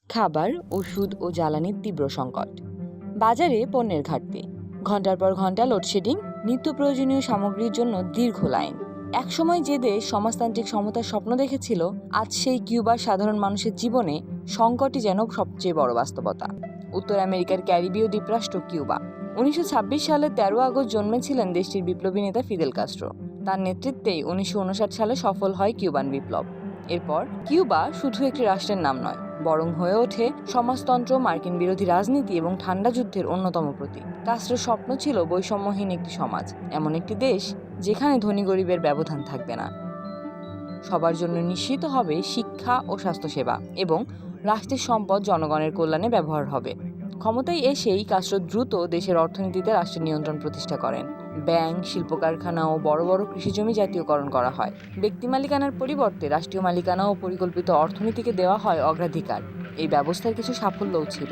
খাবার, ওষুধ ও জ্বালানির তীব্র সংকট, বাজারে পণ্যের ঘাটতি, ঘন্টার পর ঘন্টা লোডশেডিং, নিত্য প্রয়োজনীয় সামগ্রীর জন্য দীর্ঘ লাইন। একসময় যে দেশ সমাজতান্ত্রিক সমতার স্বপ্ন দেখেছিল, আজ সেই কিউবার সাধারণ মানুষের জীবনে সংকটই যেন সবচেয়ে বড় বাস্তবতা। উত্তর আমেরিকার ক্যারিবীয় দ্বীপরাষ্ট্র কিউবা। 1926 সালের 13 আগস্ট জন্মেছিলেন দেশটির বিপ্লবী নেতা ফিদেল কাস্ট্রো। তার নেতৃত্বেই 1959 সালে সফল হয় কিউবান বিপ্লব। এরপর কিউবা শুধু একটি রাষ্ট্রের নাম নয়, বরং হয়ে ওঠে সমাজতন্ত্র, মার্কিন বিরোধী রাজনীতি এবং ঠান্ডা যুদ্ধের অন্যতম প্রতীক। কাস্ট্রোর স্বপ্ন ছিল বৈষম্যহীন একটি সমাজ, এমন একটি দেশ যেখানে ধনী গরিবের ব্যবধান থাকবে না, সবার জন্য নিশ্চিত হবে শিক্ষা ও স্বাস্থ্যসেবা, এবং রাষ্ট্রের সম্পদ জনগণের কল্যাণে ব্যবহার হবে। ক্ষমতায় এসেই কাস্ট্রো দ্রুত দেশের অর্থনীতিতে রাষ্ট্রের নিয়ন্ত্রণ প্রতিষ্ঠা করেন। ব্যাংক, শিল্প কারখানা ও বড় বড় কৃষিজমি জাতীয়করণ করা হয়। ব্যক্তি মালিকানার পরিবর্তে রাষ্ট্রীয় মালিকানা ও পরিকল্পিত অর্থনীতিকে দেওয়া হয় অগ্রাধিকার। এই ব্যবস্থার কিছু সাফল্যও ছিল।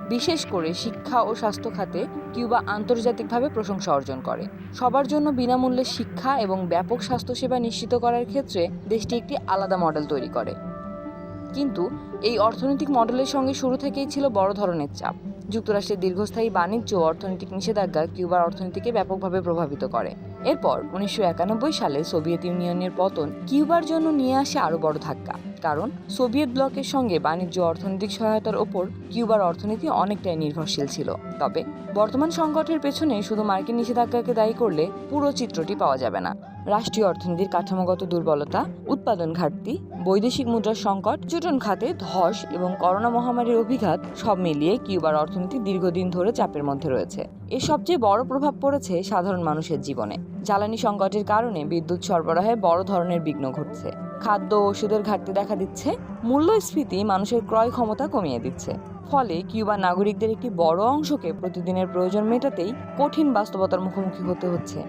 বিশেষ করে শিক্ষা ও স্বাস্থ্য খাতে কিউবা আন্তর্জাতিকভাবে প্রশংসা অর্জন করে। সবার জন্য বিনামূল্যে শিক্ষা এবং ব্যাপক স্বাস্থ্যসেবা নিশ্চিত করার ক্ষেত্রে দেশটি একটি আলাদা মডেল তৈরি করে। কিন্তু এই অর্থনৈতিক মডেলের সঙ্গে শুরু থেকেই ছিল বড় ধরনের চাপ। যুক্তরাষ্ট্রের দীর্ঘস্থায়ী বাণিজ্য ও অর্থনৈতিক নিষেধাজ্ঞা কিউবার অর্থনীতিকে ব্যাপকভাবে প্রভাবিত করে। এরপর 1991 সালে সোভিয়েত ইউনিয়নের পতন কিউবার জন্য নিয়ে আসে আরও বড় ধাক্কা। কারণ সোভিয়েত ব্লকের সঙ্গে বাণিজ্য ও অর্থনৈতিক সহায়তার ওপর কিউবার অর্থনীতি অনেকটাই নির্ভরশীল ছিল। তবে বর্তমান সংকটের পেছনে শুধু মার্কিন নিষেধাজ্ঞাকে দায়ী করলে পুরো চিত্রটি পাওয়া যাবে না। রাষ্ট্রীয় অর্থনীতির কাঠামোগত দুর্বলতা, উৎপাদন ঘাটতি, বৈদেশিক মুদ্রার সংকট, পর্যটন খাতে ধস এবং করোনা মহামারীর অভিঘাত সব মিলিয়ে কিউবার অর্থনীতি দীর্ঘদিন ধরে চাপের মধ্যে রয়েছে। এর সবচেয়ে বড় প্রভাব পড়েছে সাধারণ মানুষের জীবনে। জ্বালানি সংকটের কারণে বিদ্যুৎ সরবরাহে বড় ধরনের বিঘ্ন ঘটছে। খাদ্য ও ওষুধের ঘাটতি দেখা দিচ্ছে। মূল্যস্ফীতি মানুষের ক্রয় ক্ষমতা কমিয়ে দিচ্ছে। ফলে কিউবার নাগরিকদের একটি বড় অংশকে প্রতিদিনের প্রয়োজন মেটাতেই কঠিন বাস্তবতার মুখোমুখি হতে হচ্ছে।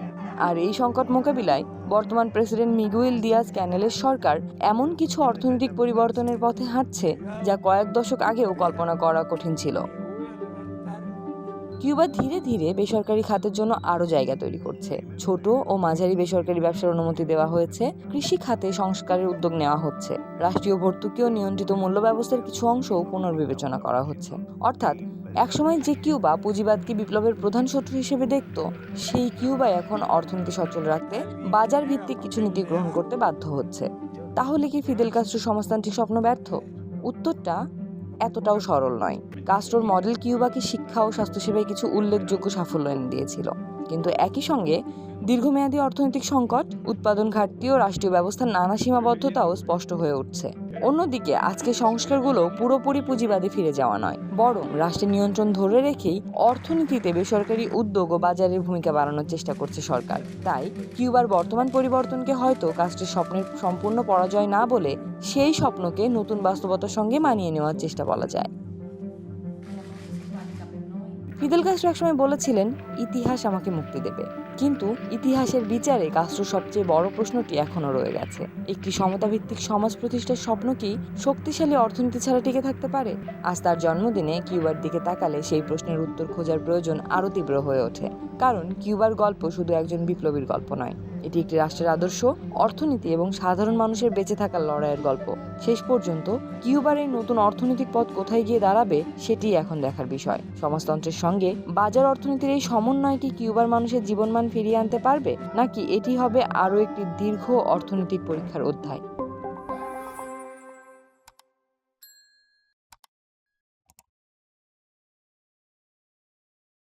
আর এই সংকট মোকাবিলায় বর্তমান প্রেসিডেন্ট মিগুয়েল দিয়াজ ক্যানেলের সরকার এমন কিছু অর্থনৈতিক পরিবর্তনের পথে হাঁটছে যা কয়েক দশক আগেও কল্পনা করা কঠিন ছিল। কিউবা ধীরে ধীরে বেসরকারি খাতের জন্য আরও জায়গা তৈরি করছে। ছোট ও মাঝারি বেসরকারি ব্যবসার অনুমতি দেওয়া হয়েছে। কৃষি খাতে সংস্কারের উদ্যোগ নেওয়া হচ্ছে। রাষ্ট্রীয় ভর্তুকি ও নিয়ন্ত্রিত মূল্য ব্যবস্থার কিছু অংশও পুনর্বিবেচনা করা হচ্ছে। অর্থাৎ একসময় যে কিউবা পুঁজিবাদকে বিপ্লবের প্রধান শত্রু হিসেবে দেখত, সেই কিউবা এখন অর্থনীতি সচল রাখতে বাজার ভিত্তিক কিছু নীতি গ্রহণ করতে বাধ্য হচ্ছে। তাহলে কি ফিদেল কাস্ট্রোর সমাজতান্ত্রিক স্বপ্ন ব্যর্থ? উত্তরটা এতটাও সরল নয়। কাস্ট্রোর মডেল কিউবাকে শিক্ষা ও স্বাস্থ্যসেবায় কিছু উল্লেখযোগ্য সাফল্য এনে দিয়েছিল, কিন্তু একই সঙ্গে দীর্ঘমেয়াদী অর্থনৈতিক সংকট, উৎপাদন ঘাটতি ও রাষ্ট্রীয় ব্যবস্থার নানা সীমাবদ্ধতাও স্পষ্ট হয়ে উঠছে। অন্যদিকে আজকের সংস্কারগুলো পুরোপুরি পুঁজিবাদে ফিরে যাওয়া নয়, বরং রাষ্ট্রের নিয়ন্ত্রণ ধরে রেখেই অর্থনীতিতে বেসরকারি উদ্যোগ ও বাজারের ভূমিকা বাড়ানোর চেষ্টা করছে সরকার। তাই কিউবার বর্তমান পরিবর্তনকে হয়তো কাস্ট্রোর স্বপ্নের সম্পূর্ণ পরাজয় না বলে সেই স্বপ্নকে নতুন বাস্তবতার সঙ্গে মানিয়ে নেওয়ার চেষ্টা বলা যায়। ফিদেল কাস্ট্রো একসময় বলেছিলেন, ইতিহাস আমাকে মুক্তি দেবে। কিন্তু ইতিহাসের বিচারে কাস্ট্রোর সবচেয়ে বড় প্রশ্নটি এখনও রয়ে গেছে। একটি সমতাভিত্তিক সমাজ প্রতিষ্ঠার স্বপ্ন কি শক্তিশালী অর্থনীতি ছাড়া টিকে থাকতে পারে? আজ তার জন্মদিনে কিউবার দিকে তাকালে সেই প্রশ্নের উত্তর খোঁজার প্রয়োজন আরও তীব্র হয়ে ওঠে। কারণ কিউবার গল্প শুধু একজন বিপ্লবীর গল্প নয়, এটি একটি রাষ্ট্রের আদর্শ, অর্থনীতি এবং সাধারণ মানুষের বেঁচে থাকার লড়াইয়ের গল্প। শেষ পর্যন্ত কিউবার এই নতুন অর্থনৈতিক পথ কোথায় গিয়ে দাঁড়াবে সেটি এখন দেখার বিষয়। সমাজতন্ত্রের সঙ্গে বাজার অর্থনীতির এই সমন্বয় কি কিউবার মানুষের জীবনমান ফিরিয়ে আনতে পারবে, নাকি এটি হবে আরও একটি দীর্ঘ অর্থনৈতিক পরীক্ষার অধ্যায়?